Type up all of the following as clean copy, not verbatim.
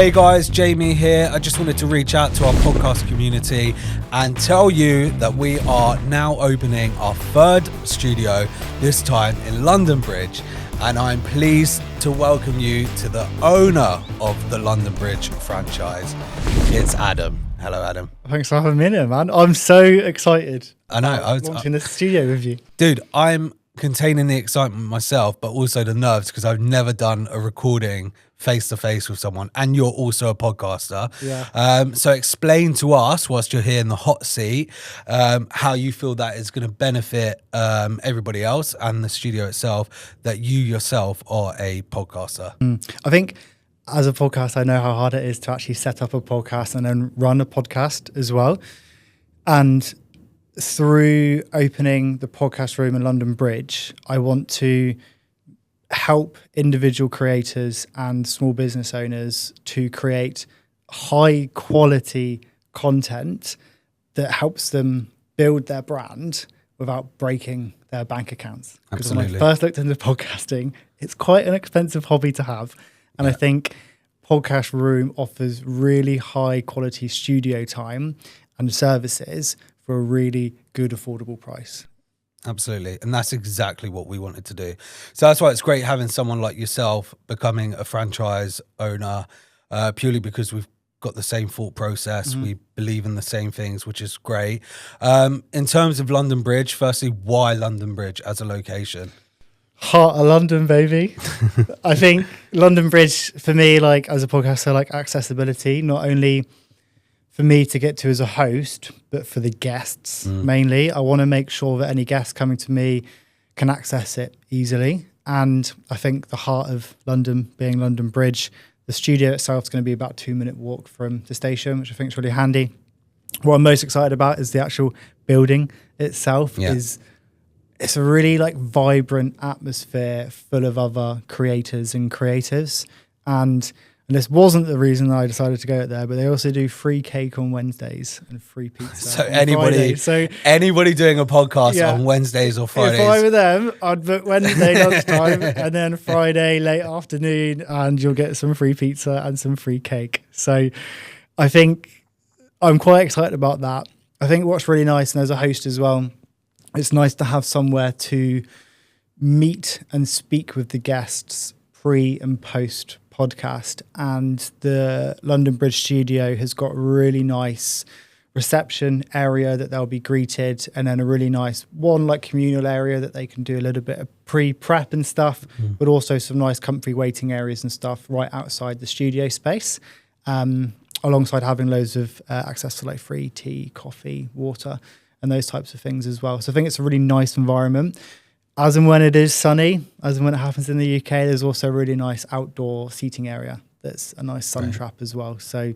Hey guys, Jamie here. I just wanted to reach out to our podcast community and tell you that we are now opening our third studio, this time in London Bridge. And I'm pleased to welcome you to the owner of the London Bridge franchise. It's Adam. Hello, Adam. Thanks for having me in here, man. I'm so excited. I know. I was launching the studio with you. Dude, I'm containing the excitement myself, but also the nerves because I've never done a recording face-to-face with someone, and you're also a podcaster. Yeah. So explain to us, whilst you're here in the hot seat, how you feel that is going to benefit everybody else and the studio itself, that you yourself are a podcaster. I think as a podcast, I know how hard it is to actually set up a podcast and then run a podcast as well. And through opening the podcast room in London Bridge, I want to help individual creators and small business owners to create high quality content that helps them build their brand without breaking their bank accounts. Because when I first looked into podcasting, it's quite an expensive hobby to have. And I think Podcast Room offers really high quality studio time and services for a really good, affordable price. Absolutely. And that's exactly what we wanted to do. So that's why it's great having someone like yourself becoming a franchise owner, purely because we've got the same thought process. We believe in the same things, which is great. In terms of London Bridge, firstly, why London Bridge as a location? Heart of London, baby. I think London Bridge, for me, like as a podcaster, like accessibility, not only for me to get to as a host, but for the guests mainly. I want to make sure that any guests coming to me can access it easily. And I think the heart of London being London Bridge, the studio itself is going to be about a 2-minute walk from the station, which I think is really handy. What I'm most excited about is the actual building itself. It's a really like vibrant atmosphere full of other creators and creatives. And this wasn't the reason I decided to go out there, but they also do free cake on Wednesdays and free pizza. So anybody doing a podcast on Wednesdays or Fridays. If I were them, I'd book Wednesday lunchtime and then Friday late afternoon, and you'll get some free pizza and some free cake. So I think I'm quite excited about that. I think what's really nice, and as a host as well, it's nice to have somewhere to meet and speak with the guests pre and post podcast. And the London Bridge studio has got a really nice reception area that they'll be greeted, and then a really nice like communal area that they can do a little bit of pre-prep and stuff, but also some nice comfy waiting areas and stuff right outside the studio space, alongside having loads of access to like free tea, coffee, water, and those types of things as well. So I think it's a really nice environment. As and when it is sunny, as and when it happens in the UK, there's also a really nice outdoor seating area that's a nice sun trap as well. So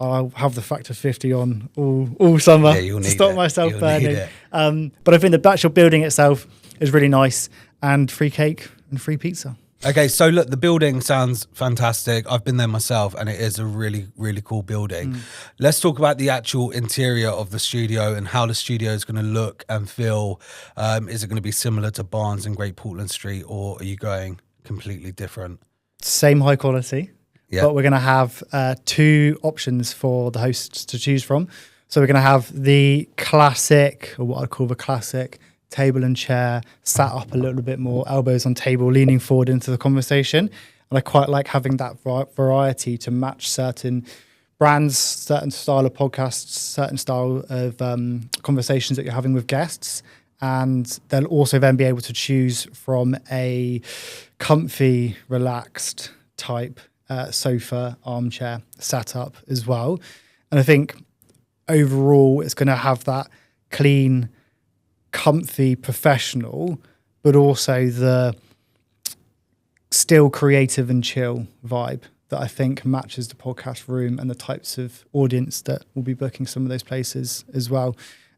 I'll have the factor 50 on all summer to stop myself burning. But I think the actual building itself is really nice, and free cake and free pizza. Okay, so look, the building sounds fantastic. I've been there myself, and it is a really, really cool building. Let's talk about the actual interior of the studio and how the studio is going to look and feel. Is it going to be similar to Barnes and Great Portland Street, or are you going completely different? Same high quality, but we're going to have 2 options for the hosts to choose from. So we're going to have the classic, or what I'd call the classic, table and chair, sat up a little bit more, elbows on table, leaning forward into the conversation. And I quite like having that variety to match certain brands, certain style of podcasts, certain style of conversations that you're having with guests. And they'll also then be able to choose from a comfy, relaxed type sofa, armchair setup as well. And I think overall it's going to have that clean, comfy, professional, but also the still creative and chill vibe that I think matches the podcast room and the types of audience that will be booking some of those places as well.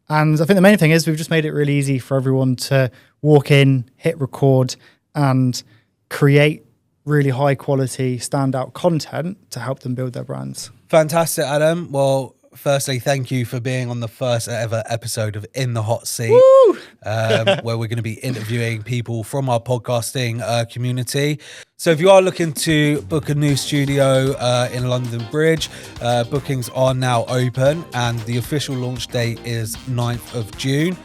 And I think the main thing is we've just made it really easy for everyone to walk in, hit record, and create really high quality, standout content to help them build their brands. Fantastic, Adam. Well, firstly, thank you for being on the first ever episode of In the Hot Seat. Woo! where we're going to be interviewing people from our podcasting community. So if you are looking to book a new studio in London Bridge, bookings are now open and the official launch date is 9th of June.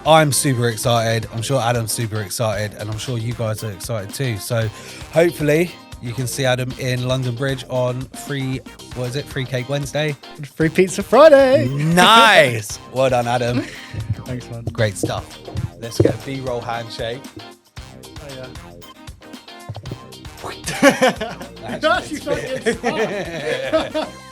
I'm super excited. I'm sure Adam's super excited, and I'm sure you guys are excited too. So hopefully you can see Adam in London Bridge on Free Cake Wednesday? Free Pizza Friday. Nice. Well done, Adam. Thanks, man. Great stuff. Let's get a B-roll handshake. Oh, yeah. Actually, That's